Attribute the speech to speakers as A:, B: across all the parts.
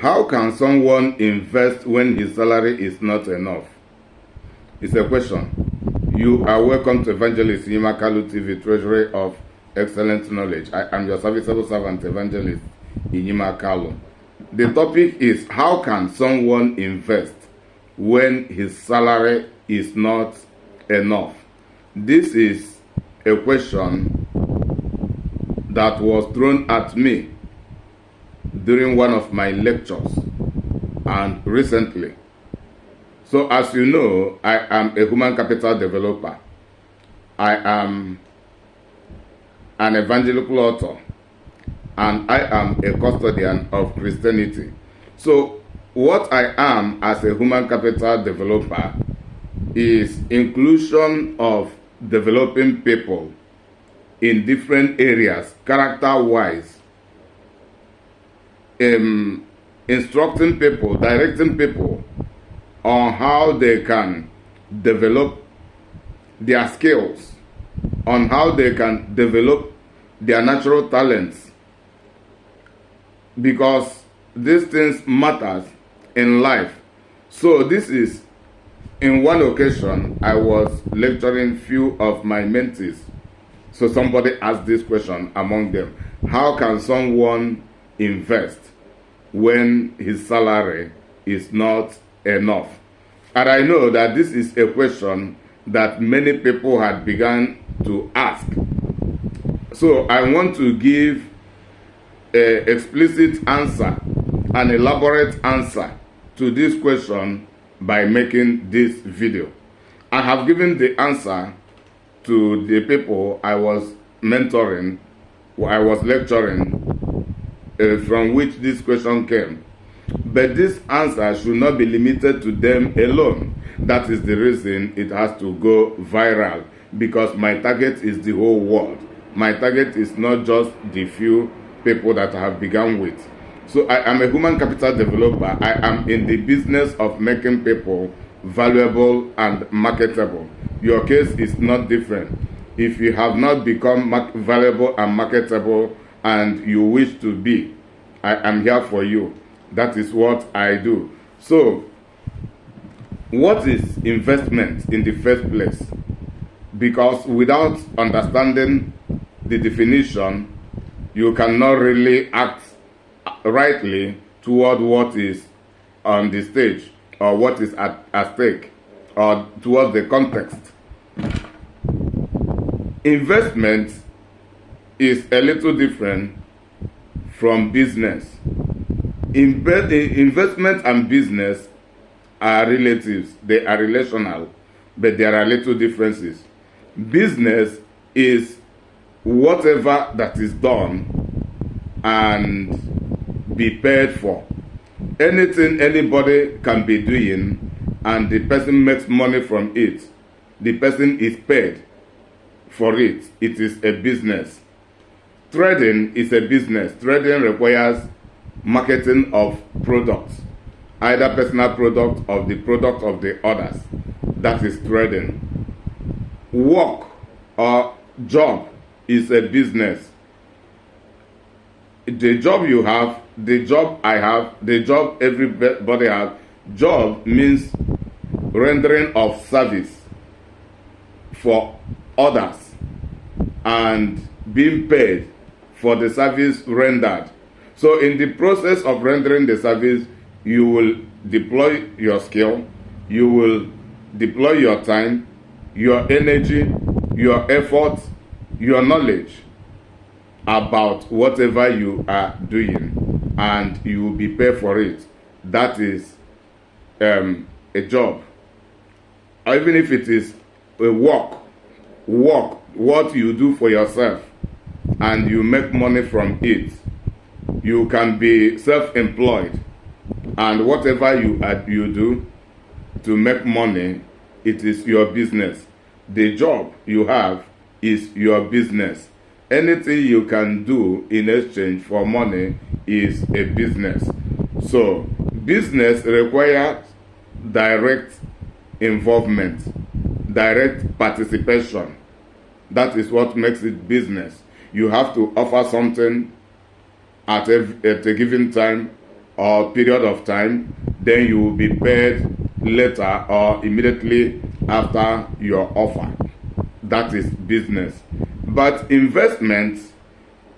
A: How can someone invest when his salary is not enough? It's a question. You are welcome to Evangelist Inyima Kalu TV, Treasury of Excellent Knowledge. I am your serviceable servant, Evangelist Inyima Kalu. The topic is, how can someone invest when his salary is not enough? This is a question that was thrown at me during one of my lectures and recently. So as you know, I am a human capital developer. I am an evangelical author, and I am a custodian of Christianity. So what I am as a human capital developer is inclusion of developing people in different areas, character-wise, instructing people, directing people on how they can develop their skills, on how they can develop their natural talents, because these things matters in life. So this is, in one occasion, I was lecturing few of my mentees. So somebody asked this question among them: how can someone invest when his salary is not enough? And I know that this is a question that many people had begun to ask. So I want to give an explicit answer, an elaborate answer to this question by making this video. I have given the answer to the people I was mentoring, I was lecturing, from which this question came. But this answer should not be limited to them alone. That is the reason it has to go viral, because my target is the whole world. My target is not just the few people that I have begun with. So I am a human capital developer. I am in the business of making people valuable and marketable. Your case is not different. If you have not become valuable and marketable and you wish to be, I am here for you. That is what I do. So, what is investment in the first place? Because without understanding the definition, you cannot really act rightly toward what is on the stage, or what is at stake, or towards the context. Investment is a little different from business. Investment and business are relatives, they are relational, but there are little differences. Business is whatever that is done and be paid for. Anything anybody can be doing and the person makes money from it, the person is paid for it. It is a business. Trading is a business. Trading requires marketing of products, either personal product or the product of the others. That is trading. Work or job is a business. The job you have, the job I have, the job everybody has. Job means rendering of service for others and being paid for the service rendered. So in the process of rendering the service, you will deploy your skill, you will deploy your time, your energy, your effort, your knowledge about whatever you are doing, and you will be paid for it. That is a job. Even if it is a work, what you do for yourself and you make money from it. You can be self-employed, and whatever you do to make money, it is your business. The job you have is your business. Anything you can do in exchange for money is a business. So business requires direct involvement, direct participation. That is what makes it business. You have to offer something at a given time, or period of time, then you will be paid later or immediately after your offer. That is business. But investment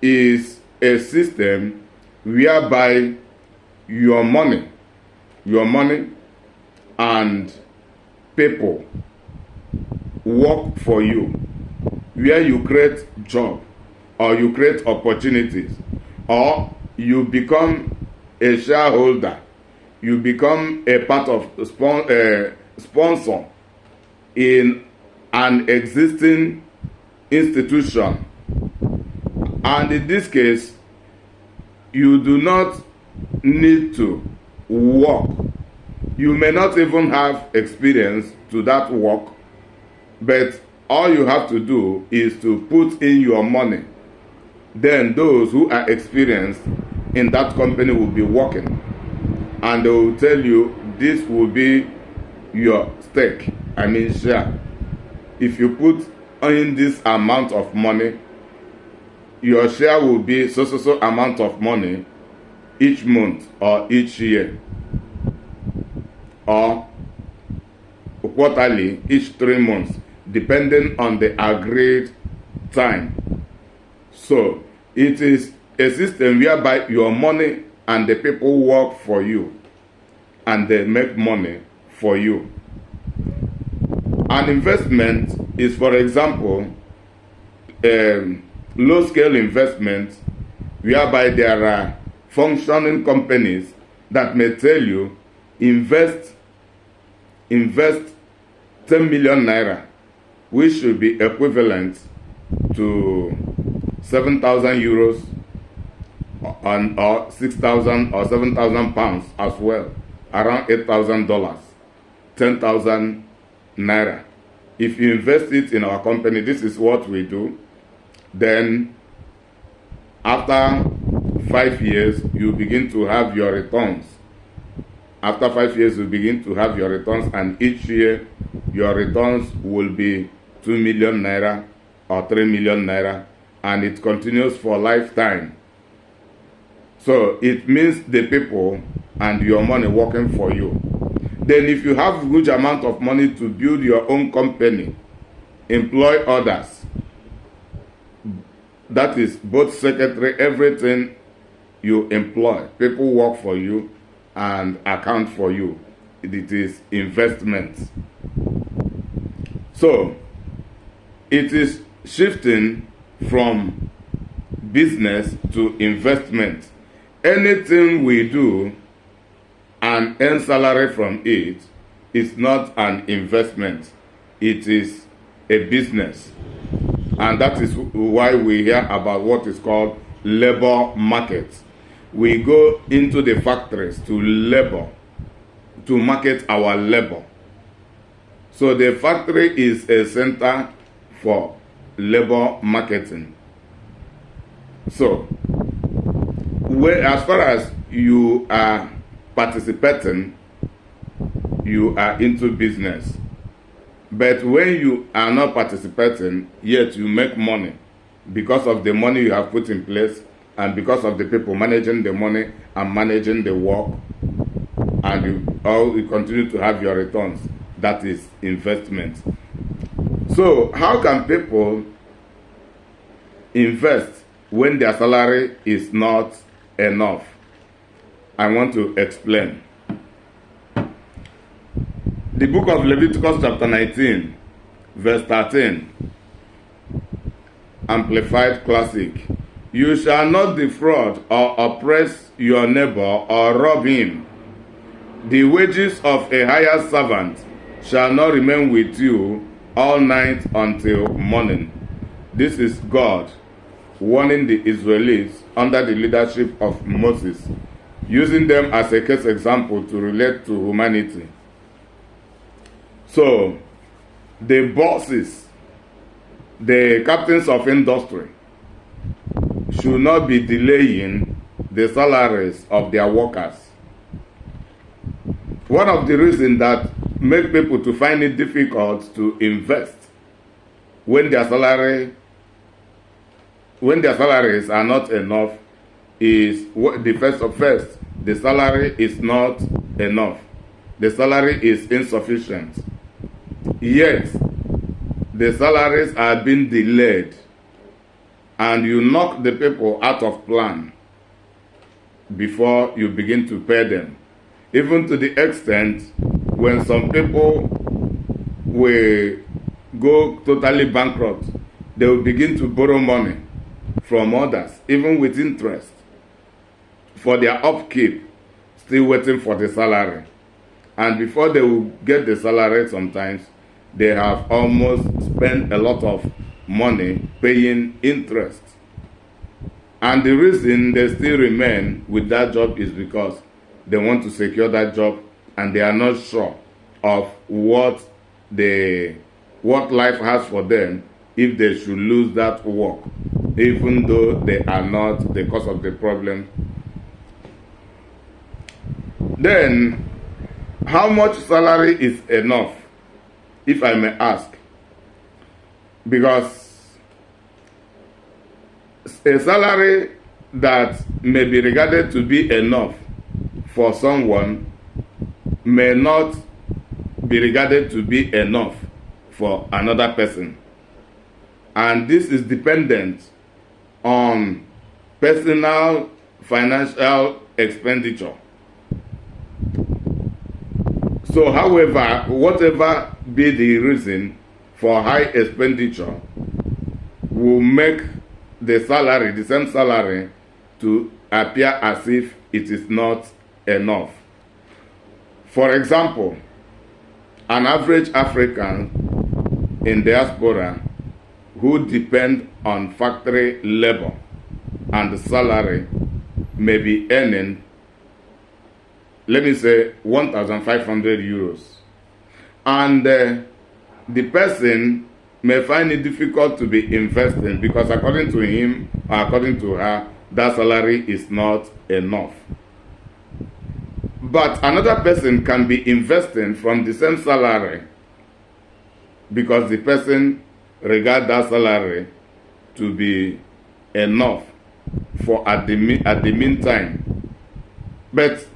A: is a system whereby your money and people work for you, where you create job or you create opportunities, or you become a shareholder, you become a part of sponsor in an existing institution. And in this case, you do not need to work. You may not even have experience to that work, but all you have to do is to put in your money. Then those who are experienced in that company will be working, and they will tell you this will be your stake, share. If you put in this amount of money, your share will be so amount of money each month or each year, or quarterly, each 3 months, depending on the agreed time. So it is a system whereby your money and the people work for you, and they make money for you. An investment is, for example, low-scale investment, whereby there are functioning companies that may tell you, invest 10 million naira, which should be equivalent to 7,000 euros or 6,000 or 7,000 pounds as well, around $8,000, 10,000 naira. If you invest it in our company, this is what we do, then after 5 years, you begin to have your returns. After 5 years, you begin to have your returns, and each year, your returns will be 2 million naira or 3 million naira, and it continues for a lifetime. So it means the people and your money working for you. Then if you have a huge amount of money to build your own company, employ others, that is both secretary, everything you employ, people work for you and account for you. It is investment. So it is shifting from business to investment. Anything we do and earn salary from it is not an investment. It is a business. And that is why we hear about what is called labor market. We go into the factories to labor, to market our labor. So the factory is a center for labor marketing. So, as far as you are participating, you are into business. But when you are not participating, yet you make money because of the money you have put in place and because of the people managing the money and managing the work, and you continue to have your returns. That is investment. So how can people invest when their salary is not enough? I want to explain. The book of Leviticus chapter 19, verse 13, Amplified Classic. You shall not defraud or oppress your neighbor or rob him. The wages of a hired servant shall not remain with you all night until morning. This is God warning the Israelites under the leadership of Moses, using them as a case example to relate to humanity. So, the bosses, the captains of industry, should not be delaying the salaries of their workers. One of the reasons that make people to find it difficult to invest when their salaries are not enough is the first, the salary is not enough. The salary is insufficient. Yet, the salaries are being delayed, and you knock the people out of plan before you begin to pay them. Even to the extent when some people will go totally bankrupt, they will begin to borrow money from others, even with interest, for their upkeep, still waiting for the salary. And before they will get the salary, sometimes they have almost spent a lot of money paying interest. And the reason they still remain with that job is because they want to secure that job, and they are not sure of what life has for them if they should lose that work, even though they are not the cause of the problem. Then, how much salary is enough, if I may ask? Because a salary that may be regarded to be enough for someone may not be regarded to be enough for another person. And this is dependent on personal financial expenditure. So, however, whatever be the reason for high expenditure, will make the salary, the same salary, to appear as if it is not enough. For example, an average African in diaspora who depend on factory labor and salary may be earning, let me say, 1,500 euros. And the person may find it difficult to be investing because according to him or according to her, that salary is not enough. But another person can be investing from the same salary because the person regards that salary to be enough for at the meantime. But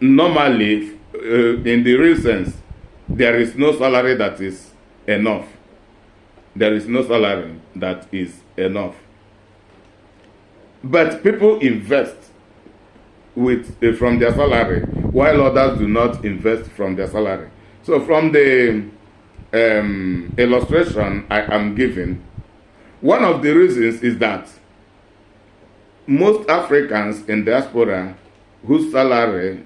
A: normally, in the real sense, there is no salary that is enough. There is no salary that is enough. But people invest from their salary, while others do not invest from their salary. So from the illustration I am giving, one of the reasons is that most Africans in diaspora whose salary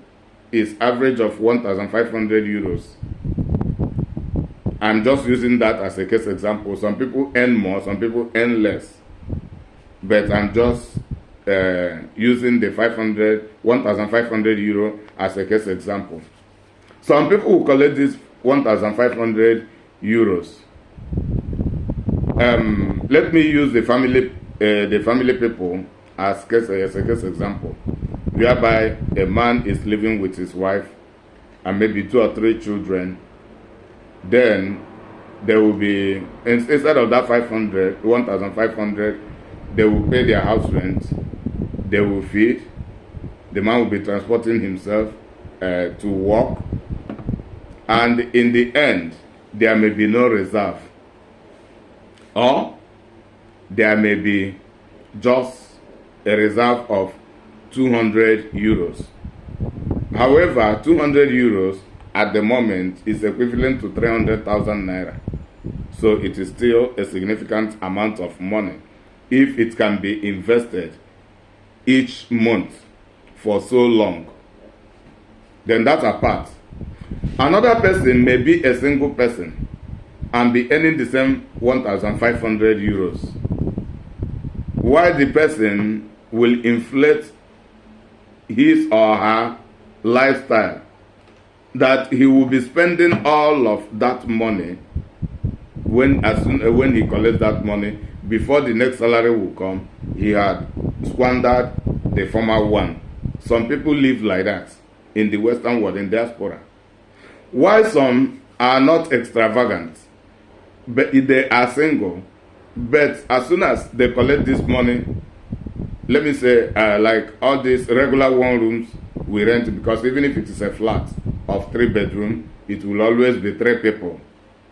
A: is average of 1,500 euros. I'm just using that as a case example. Some people earn more, some people earn less. But I'm just using the 1,500 euro as a case example. Some people will collect this 1,500 euros. Let me use the family people as a case example, whereby a man is living with his wife and maybe 2 or 3 children. Then there will be, instead of that 1,500, they will pay their house rent, they will feed, the man will be transporting himself to work, and in the end, there may be no reserve, or there may be just a reserve of 200 euros. However, 200 euros at the moment is equivalent to 300,000 naira. So it is still a significant amount of money if it can be invested each month for so long. Then that's apart. Another person may be a single person and be earning the same 1,500 euros, while the person will inflate his or her lifestyle, that he will be spending all of that money when he collects that money. Before the next salary will come, he had squandered the former one. Some people live like that in the Western world, in diaspora. While some are not extravagant, but they are single, but as soon as they collect this money, let me say, like all these regular one rooms we rent, because even if it is a flat of 3 bedroom, it will always be 3 people.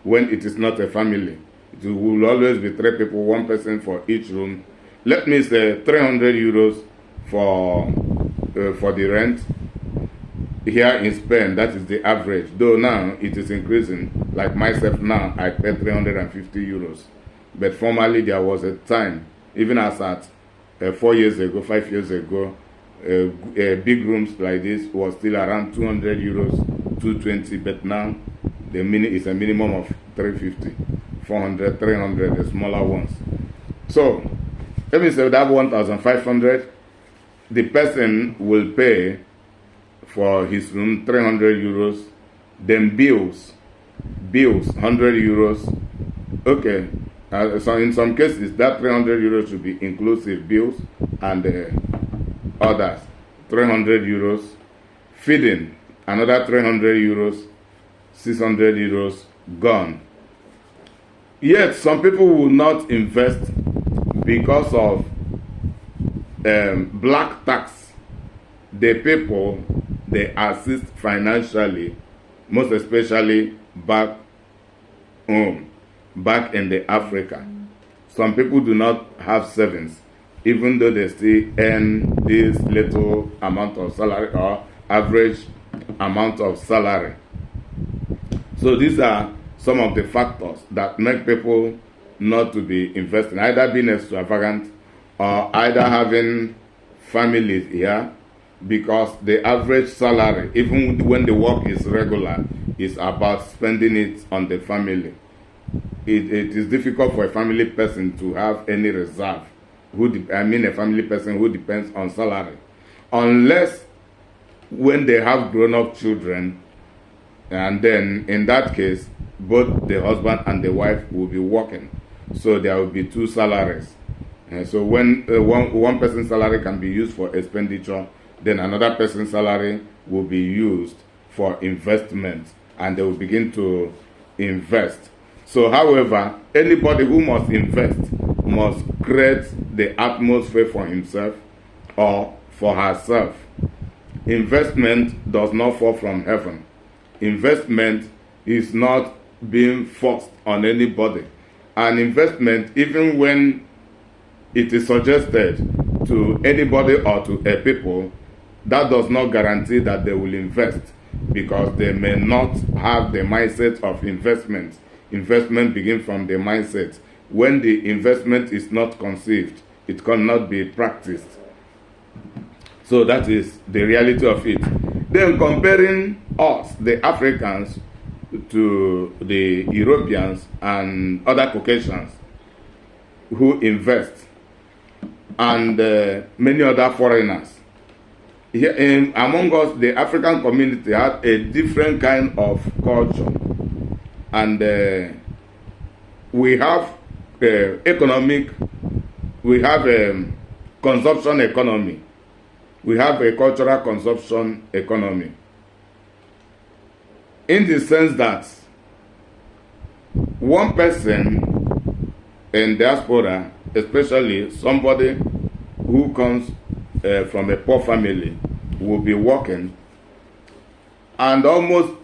A: When it is not a family, it will always be 3 people, 1 person for each room. Let me say 300 euros for the rent. Here in Spain, that is the average. Though now it is increasing. Like myself now, I pay 350 euros. But formerly there was a time, even as at 4 years ago, 5 years ago, big rooms like this was still around 200 euros, 220. But now it's a minimum of 350, 400, 300, the smaller ones. So let me say that 1,500, the person will pay for his room 300 euros, then bills 100 euros. Okay, so in some cases that 300 euros should be inclusive bills and others. 300 euros, feeding another 300 euros, 600 euros gone. Yet some people will not invest because of black tax. The people they assist financially, most especially back home, back in the Africa. Some people do not have savings, even though they still earn this little amount of salary or average amount of salary. So these are some of the factors that make people not to be investing, either being extravagant or either having families here, because the average salary, even when the work is regular, is about spending it on the family. It is difficult for a family person to have any reserve. A family person who depends on salary, unless when they have grown-up children, and then in that case, both the husband and the wife will be working, so there will be 2 salaries. And so when one person's salary can be used for expenditure, then another person's salary will be used for investment, and they will begin to invest. So, however, anybody who must invest must create the atmosphere for himself or for herself. Investment does not fall from heaven. Investment is not being forced on anybody. An investment, even when it is suggested to anybody or to a people, that does not guarantee that they will invest, because they may not have the mindset of investment. Investment begins from the mindset. When the investment is not conceived, it cannot be practiced. So that is the reality of it. Then comparing us, the Africans, to the Europeans and other Caucasians who invest, and many other foreigners. Here among us, the African community had a different kind of culture, and we have we have consumption economy, we have a cultural consumption economy, in the sense that one person in diaspora, especially somebody who comes from a poor family, will be working, and almost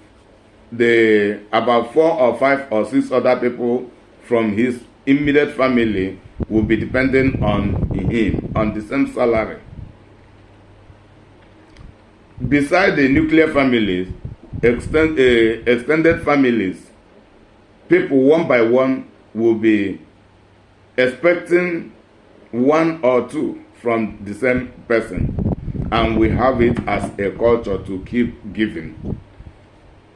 A: about 4 or 5 or 6 other people from his immediate family will be dependent on him, on the same salary. Beside the nuclear families, extended families, people one by one will be expecting 1 or 2 from the same person, and we have it as a culture to keep giving.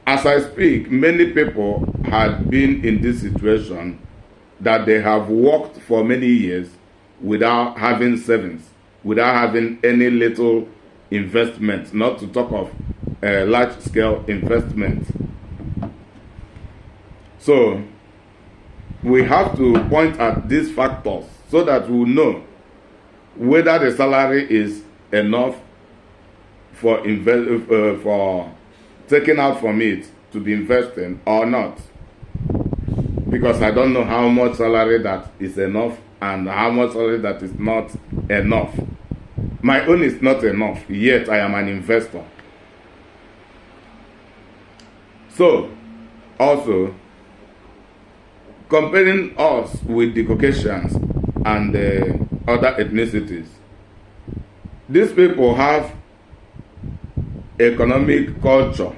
A: As I speak, many people had been in this situation, that they have worked for many years without having savings, without having any little investment, not to talk of large-scale investment. So we have to point at these factors so that we know whether the salary is enough for taking out from it to be investing or not. Because I don't know how much salary that is enough and how much salary that is not enough. My own is not enough, yet I am an investor. So, also, comparing us with the Caucasians and the other ethnicities, these people have economic culture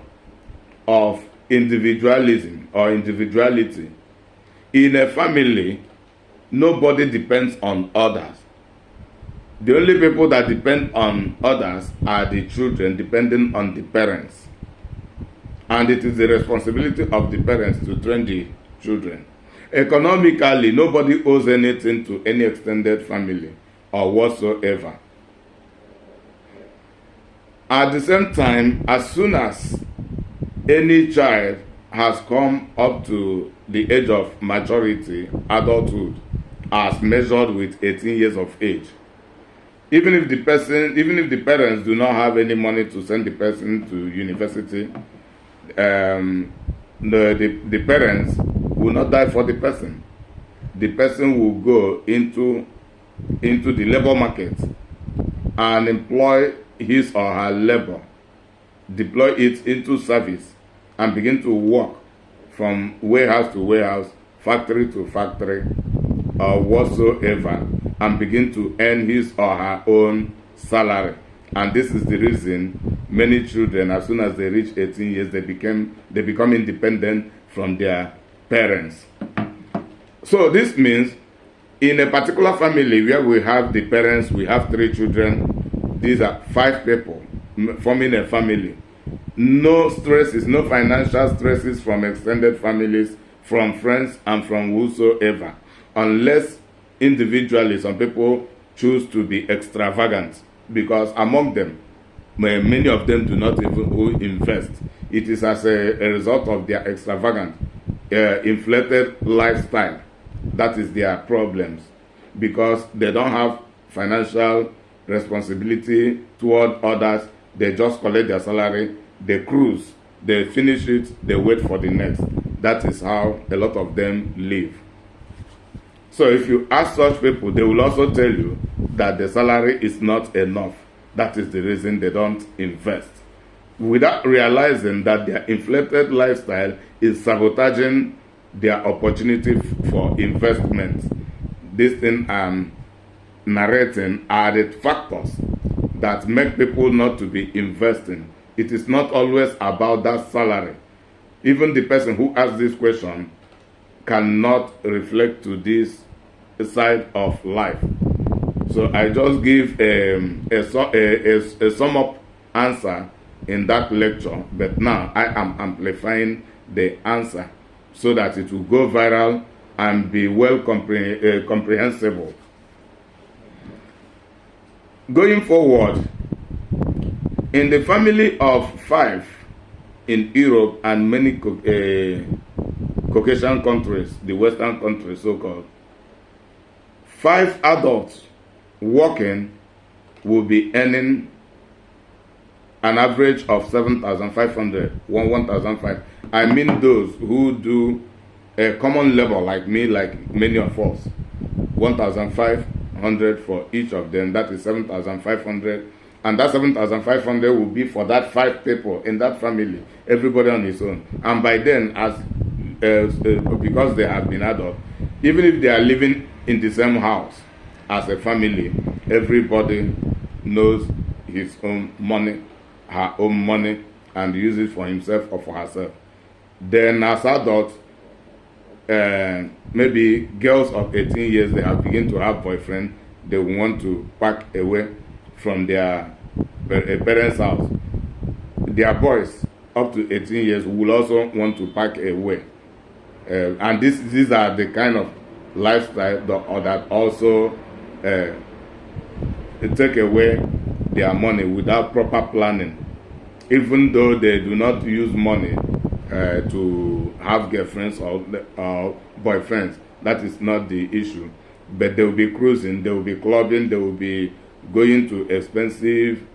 A: of individualism or individuality. In a family, nobody depends on others. The only people that depend on others are the children, depending on the parents. And it is the responsibility of the parents to train the children. Economically, nobody owes anything to any extended family or whatsoever. At the same time, as soon as any child has come up to the age of maturity, adulthood, as measured with 18 years of age, even if the parents do not have any money to send the person to university, the parents will not die for the person. The person will go into the labor market and employ his or her labor, deploy it into service, and begin to work from warehouse to warehouse, factory to factory, or whatsoever, and begin to earn his or her own salary. And this is the reason many children, as soon as they reach 18 years, they become independent from their parents. So this means in a particular family where we have the parents, we have 3 children, these are 5 people forming a family. No stresses, no financial stresses from extended families, from friends, and from whosoever, unless individually some people choose to be extravagant, because among them, many of them do not even invest. It is as a result of their extravagant, inflated lifestyle that is their problems, because they don't have financial responsibility toward others. They just collect their salary, they cruise, they finish it, they wait for the next. That is how a lot of them live. So if you ask such people, they will also tell you that the salary is not enough. That is the reason they don't invest, without realizing that their inflated lifestyle is sabotaging their opportunity for investment. This thing I'm narrating are the factors that make people not to be investing. It is not always about that salary. Even the person who asked this question cannot reflect to this side of life. So I just give a sum up answer in that lecture, but now I am amplifying the answer so that it will go viral and be well comprehensible. Going forward, in the family of 5 in Europe and many Caucasian countries, the Western countries so-called, 5 adults working will be earning an average of 7,500, 1,500. I mean those who do a common labor like me, like many of us. 1,500 for each of them, that is 7,500. And that 7,500 will be for that 5 people in that family, everybody on his own. And by then, because they have been adults, even if they are living in the same house as a family, everybody knows his own money, her own money, and uses it for himself or for herself. Then as adults, maybe girls of 18 years, they have begun to have boyfriends, they want to pack away from their parents' house. Their boys up to 18 years will also want to pack away. And these are the kind of lifestyle that also take away their money without proper planning. Even though they do not use money to have girlfriends or boyfriends, that is not the issue. But they will be cruising, they will be clubbing, they will be going to expensive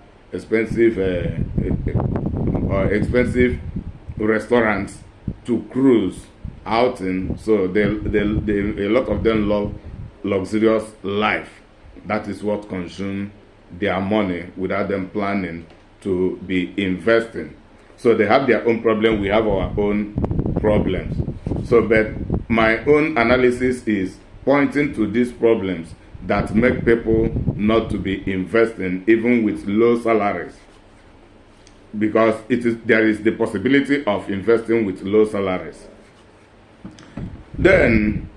A: restaurants to cruise outing. So a lot of them love luxurious life. That is what consumes their money without them planning to be investing. So they have their own problem, we have our own problems. So, but my own analysis is pointing to these problems that make people not to be investing even with low salaries. Because there is the possibility of investing with low salaries. Then,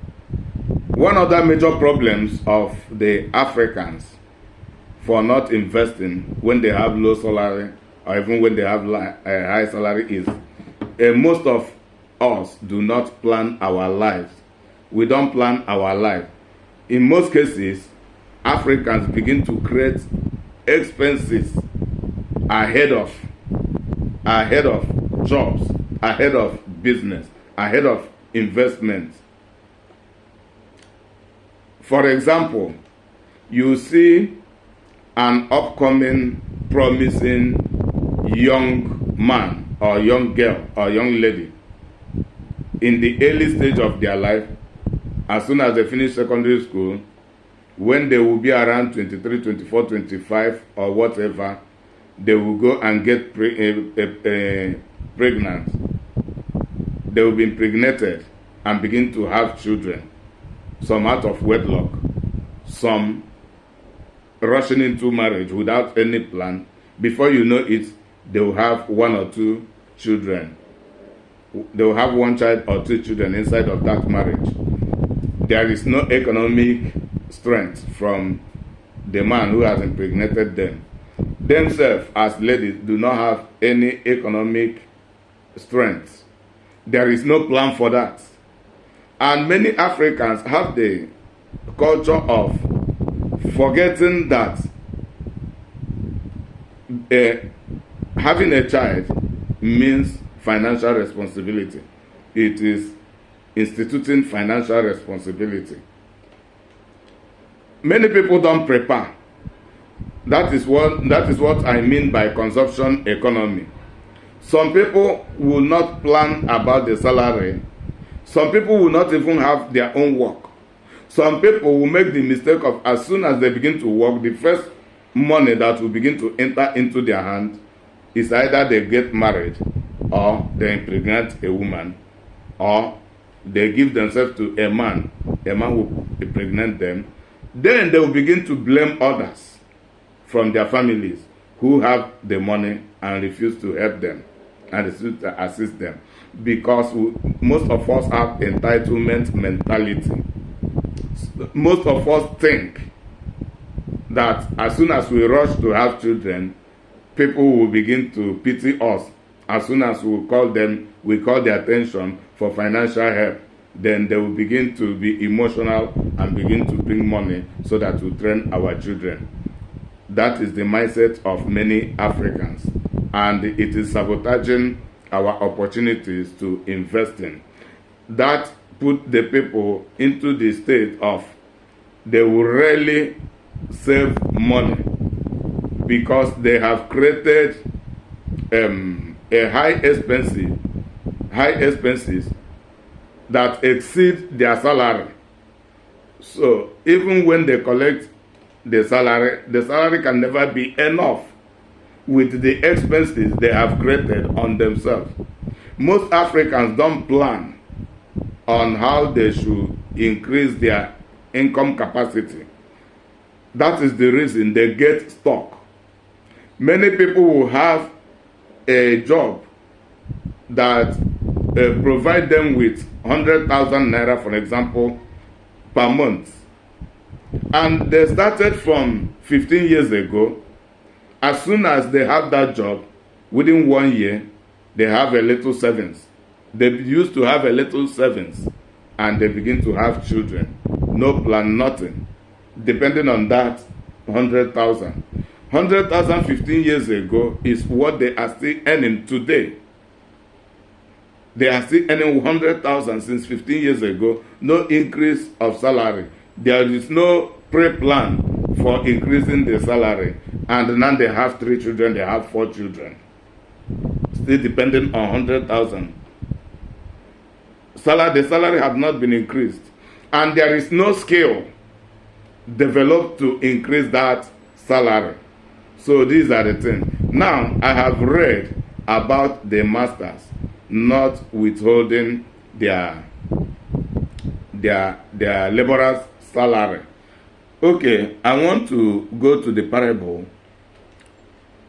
A: one other major problems of the Africans for not investing when they have low salary or even when they have a high salary is most of us do not plan our lives. We don't plan our life. In most cases, Africans begin to create expenses ahead of jobs, ahead of business, ahead of investments. For example, you see an upcoming promising young man or young girl or young lady in the early stage of their life. As soon as they finish secondary school, when they will be around 23, 24, 25 or whatever, they will go and get pregnant. They will be impregnated and begin to have children. Some out of wedlock, some rushing into marriage without any plan. Before you know it, they will have one or two children. They will have one child or two children inside of that marriage. There is no economic strength from the man who has impregnated them. Themselves, as ladies, do not have any economic strength. There is no plan for that. And many Africans have the culture of forgetting that having a child means financial responsibility. It is instituting financial responsibility. Many people don't prepare. That is what I mean by consumption economy. Some people will not plan about the salary. Some people will not even have their own work. Some people will make the mistake of, as soon as they begin to work, the first money that will begin to enter into their hand is either they get married, or they impregnate a woman, or they give themselves to a man will impregnate them. Then they will begin to blame others from their families who have the money and refuse to help them and refuse to assist them. Because most of us have entitlement mentality. Most of us think that as soon as we rush to have children, people will begin to pity us. As soon as we call their attention for financial help, then they will begin to be emotional and begin to bring money so that we train our children. That is the mindset of many Africans, and it is sabotaging our opportunities to invest in. That put the people into the state of they will rarely save money because they have created a high expenses that exceed their salary. So even when they collect the salary can never be enough with the expenses they have created on themselves. Most Africans don't plan on how they should increase their income capacity. That is the reason they get stuck. Many people will have a job that provide them with 100,000 naira, for example, per month. And they started from 15 years ago. As soon as they have that job, within 1 year, they have a little savings. They used to have a little savings, and they begin to have children. No plan, nothing. Depending on that, 100,000. 100,000 15 years ago is what they are still earning today. They are still earning 100,000 since 15 years ago. No increase of salary. There is no pre-plan for increasing the salary. And now they have 3 children, they have 4 children. Still depending on 100,000. The salary has not been increased. And there is no skill developed to increase that salary. So these are the things. Now, I have read about the masters not withholding their laborers' salary. Okay, I want to go to the parable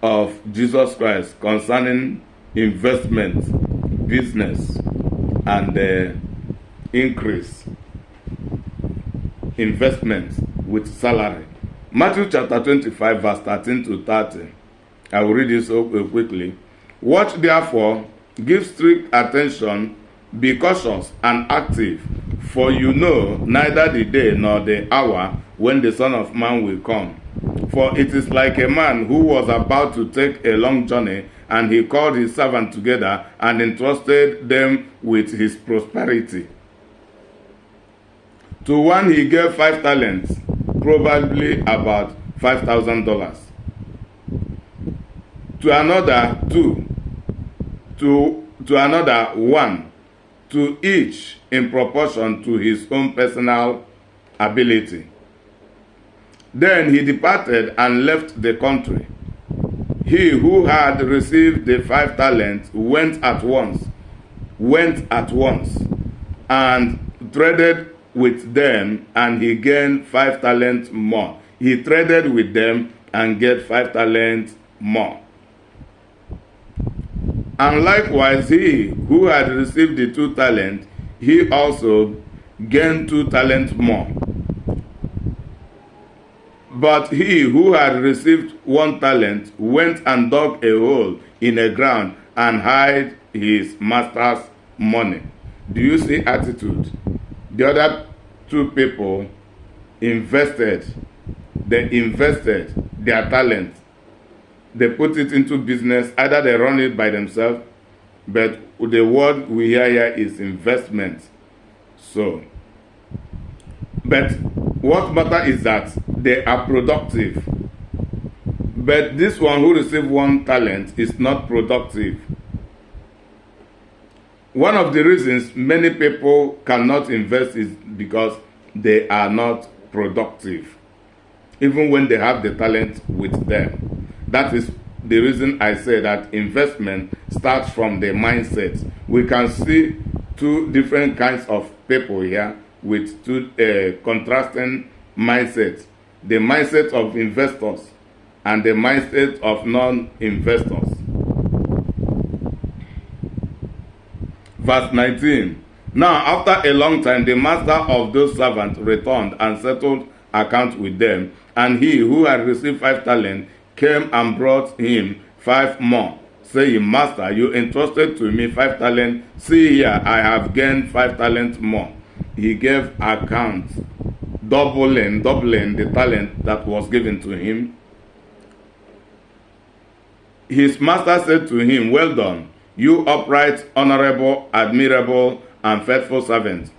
A: of Jesus Christ concerning investment, business, and increase. Investment with salary. Matthew chapter 25, verse 13 to 30. I will read this quickly. Watch therefore, give strict attention, be cautious and active, for you know neither the day nor the hour when the Son of Man will come. For it is like a man who was about to take a long journey, and he called his servants together and entrusted them with his prosperity. To one he gave 5 talents, probably about $5,000. To another 2, to another 1, to each in proportion to his own personal ability. Then he departed and left the country. He who had received the 5 talents went at once, and traded with them, and he gained 5 talents more. He traded with them and get 5 talents more. And likewise he who had received the 2 talents, he also gained 2 talents more. But he who had received 1 talent went and dug a hole in the ground and hid his master's money. Do you see attitude? The other 2 people invested their talent. They put it into business. Either they run it by themselves, but the word we hear here is investment. So, but what matters is that they are productive. But this one who received 1 talent is not productive. One of the reasons many people cannot invest is because they are not productive, even when they have the talent with them. That is the reason I say that investment starts from the mindset. We can see 2 different kinds of people here with 2 contrasting mindsets. The mindset of investors and the mindset of non-investors. Verse 19. Now after a long time the master of those servants returned and settled account with them, and he who had received 5 talents came and brought him 5 more, saying, Master, you entrusted to me 5 talents. See here, I have gained 5 talents more. He gave account, doubling the talent that was given to him. His master said to him, Well done, you upright, honorable, admirable, and faithful servant.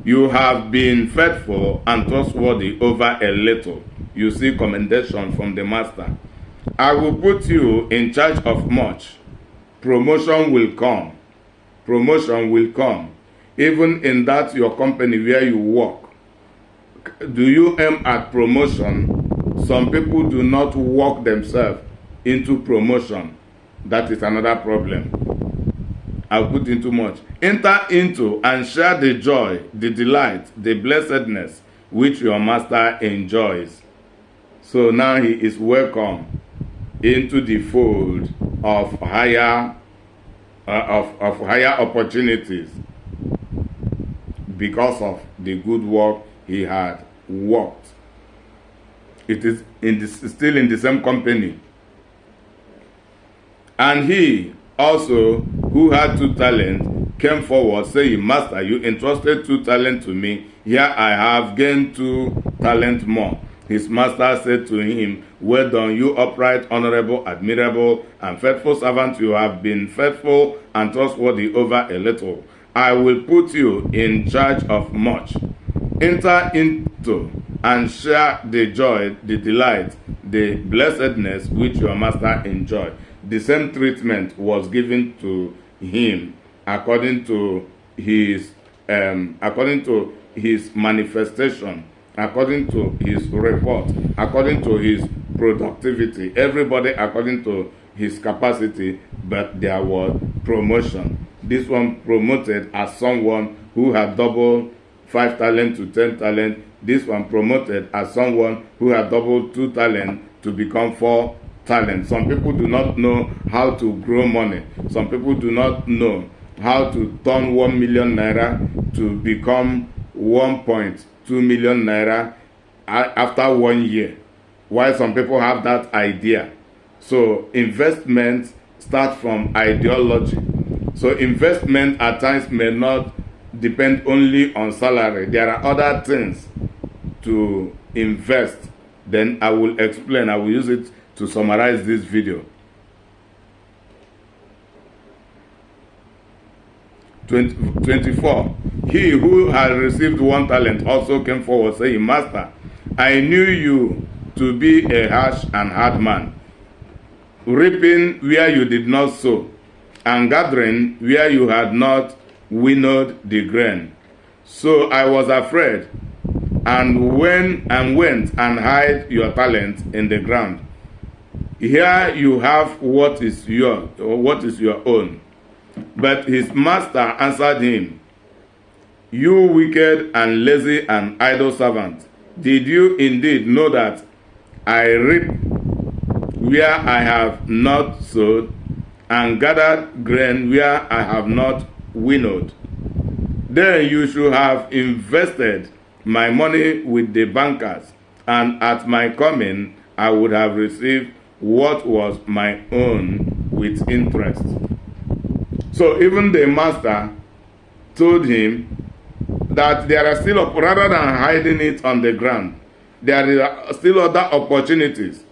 A: You have been faithful and trustworthy over a little. You see commendation from the master. I will put you in charge of much. Promotion will come. Promotion will come. Even in that your company where you work. Do you aim at promotion? Some people do not work themselves into promotion. That is another problem. I'll put into much. Enter into and share the joy, the delight, the blessedness which your master enjoys. So now he is welcome into the fold of higher opportunities because of the good work he had worked. It is still in the same company. And he also, who had 2 talents, came forward, saying, Master, you entrusted 2 talents to me. Here I have gained 2 talents more. His master said to him, Well done, you upright, honorable, admirable, and faithful servant. You have been faithful and trustworthy over a little. I will put you in charge of much. Enter into and share the joy, the delight, the blessedness which your master enjoyed. The same treatment was given to him according to his manifestation, according to his report, according to his productivity. Everybody according to his capacity, but there was promotion. This one promoted as someone who had doubled 5 talent to 10 talent. This one promoted as someone who had doubled 2 talent to become 4 talent. Some people do not know how to grow money. Some people do not know how to turn 1 million naira to become 1.2 million naira after 1 year. While some people have that idea. So investment starts from ideology. So investment at times may not depend only on salary. There are other things to invest. Then I will explain. I will use it to summarize this video. 24. He who had received 1 talent also came forward, saying, Master, I knew you to be a harsh and hard man, reaping where you did not sow, and gathering where you had not winnowed the grain. So I was afraid, and went and hid your talent in the ground. Here you have what is your own. But his master answered him, You wicked and lazy and idle servant, did you indeed know that I reap where I have not sowed, and gathered grain where I have not winnowed? Then you should have invested my money with the bankers, and at my coming I would have received what was my own with interest. So even the master told him that there are still, rather than hiding it on the ground, there are still other opportunities.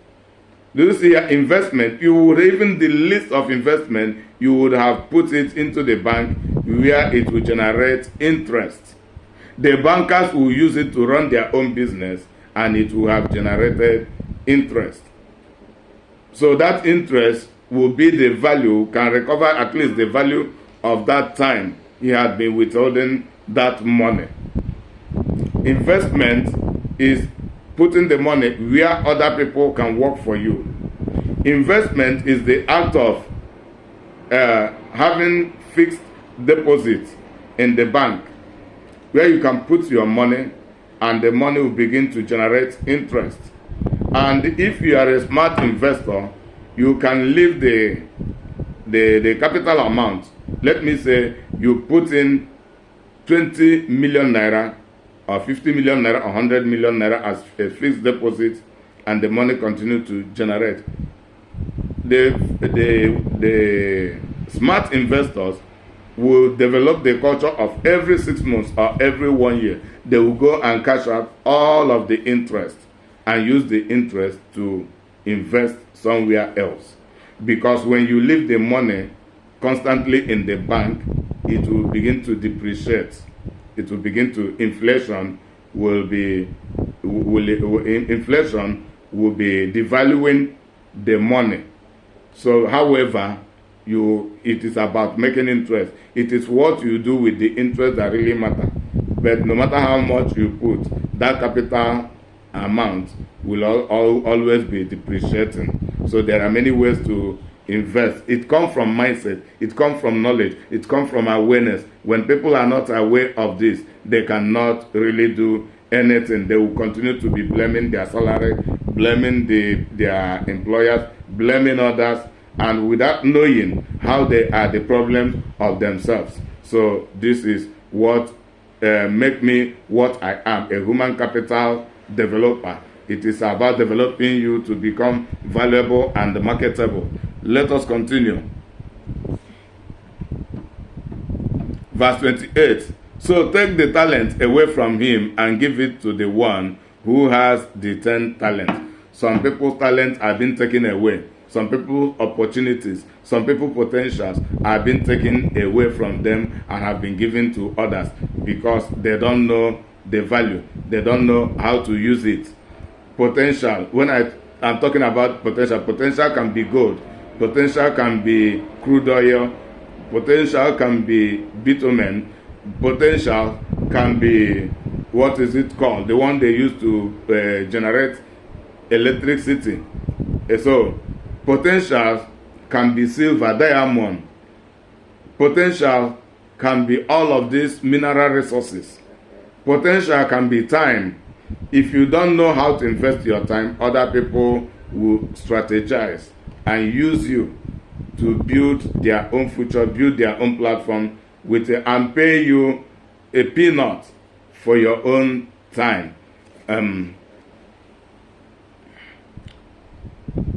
A: Do you see your investment? You would, even the list of investment, you would have put it into the bank where it will generate interest. The bankers will use it to run their own business, and it will have generated interest. So that interest will be the value, can recover at least the value of that time he had been withholding that money. Investment is putting the money where other people can work for you. Investment is the act of having fixed deposits in the bank where you can put your money and the money will begin to generate interest. And if you are a smart investor, you can leave the capital amount. Let me say you put in 20 million naira or 50 million naira or 100 million naira as a fixed deposit, and the money continue to generate. The smart investors will develop the culture of every 6 months or every 1 year, they will go and cash out all of the interest and use the interest to invest somewhere else. Because when you leave the money constantly in the bank, it will begin to depreciate. It will begin to, inflation will be devaluing the money. So, however, it is about making interest. It is what you do with the interest that really matter. But no matter how much you put, that capital amount will always be depreciating. So there are many ways to invest. It comes from mindset. It comes from knowledge. It comes from awareness. When people are not aware of this, they cannot really do anything. They will continue to be blaming their salary, blaming their employers, blaming others, and without knowing how they are the problems of themselves. So this is what make me what I am, a human capital developer. It is about developing you to become valuable and marketable. Let us continue. Verse 28. So take the talent away from him and give it to the one who has the 10 talents. Some people's talents are being taken away. Some people's opportunities, some people's potentials are being taken away from them and have been given to others because they don't know the value. They don't know how to use it. Potential, when I'm talking about potential can be gold, potential can be crude oil, potential can be bitumen, potential can be, what is it called? The one they use to generate electricity. So potential can be silver, diamond. Potential can be all of these mineral resources. Potential can be time. If you don't know how to invest your time, other people will strategize and use you to build their own future, build their own platform and pay you a peanut for your own time.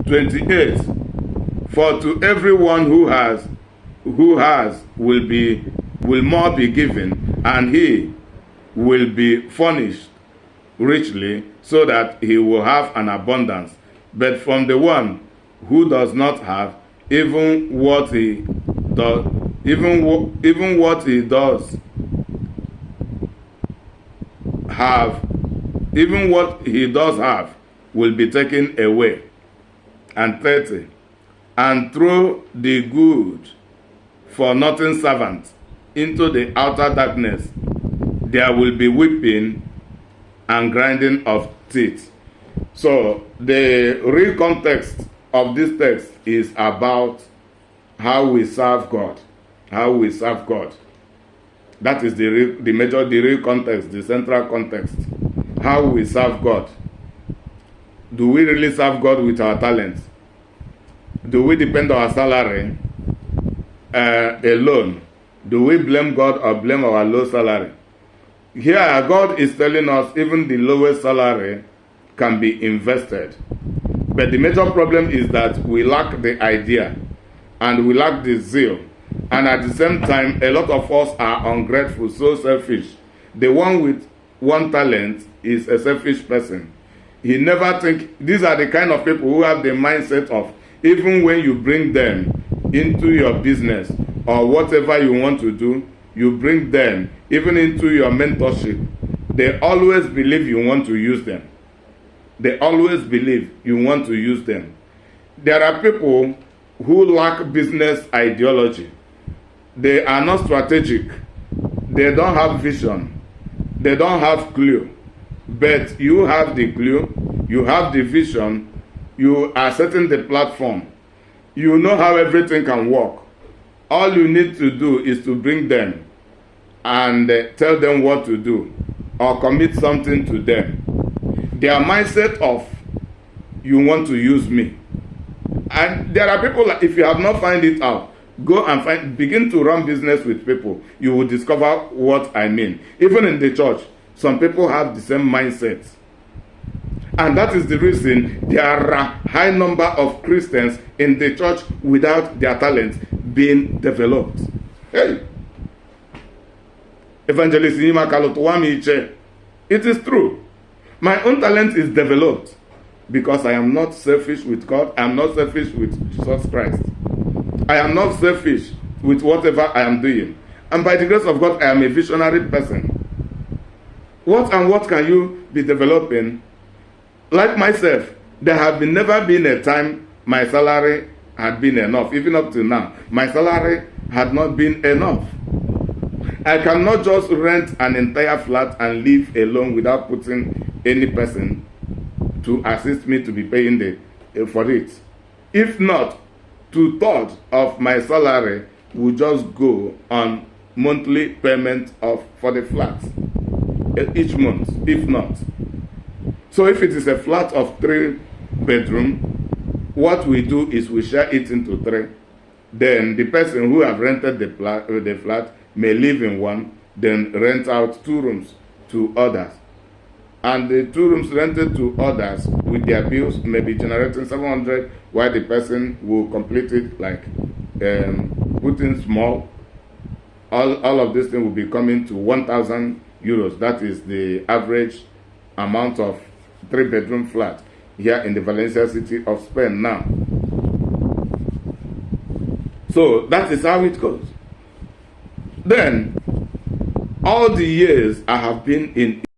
A: 28. For to everyone who has will more be given, and he will be furnished richly, so that he will have an abundance. But from the one who does not have, even what he does have will be taken away. And 30. And throw the good for nothing servant into the outer darkness, there will be weeping and grinding of teeth. So the real context of this text is about how we serve God. How we serve God. That is the real context, the central context. How we serve God. Do we really serve God with our talents? Do we depend on our salary alone? Do we blame God or blame our low salary? Here, God is telling us even the lowest salary can be invested. But the major problem is that we lack the idea and we lack the zeal. And at the same time, a lot of us are ungrateful, so selfish. The one with one talent is a selfish person. He never think. These are the kind of people who have the mindset of, even when you bring them into your business or whatever you want to do, you bring them even into your mentorship, they always believe you want to use them. They always believe you want to use them. There are people who lack business ideology. They are not strategic. They don't have vision. They don't have clue. But you have the clue. You have the vision. You are setting the platform. You know how everything can work. All you need to do is to bring them and tell them what to do or commit something to them. Their mindset of, you want to use me. And there are people, if you have not found it out, go and begin to run business with people. You will discover what I mean. Even in the church, some people have the same mindset. And that is the reason there are a high number of Christians in the church without their talents being developed. Hey! Evangelist Nima Kalotuwami, it is true. My own talent is developed because I am not selfish with God. I am not selfish with Jesus Christ. I am not selfish with whatever I am doing. And by the grace of God, I am a visionary person. What can you be developing? Like myself, there have never been a time my salary had been enough. Even up to now, my salary had not been enough. I cannot just rent an entire flat and live alone without putting any person to assist me to be paying for it. If not, 2/3 of my salary will just go on monthly payment for the flat each month, if not. So if it is a flat of 3 bedroom, what we do is we share it into 3. Then the person who have rented the flat may live in one, then rent out 2 rooms to others. And the 2 rooms rented to others with their bills may be generating 700, while the person will complete it like put in small. All of this thing will be coming to 1,000 euros. That is the average amount of 3-bedroom flat here in the Valencia city of Spain now. So that is how it goes. Then, all the years I have been in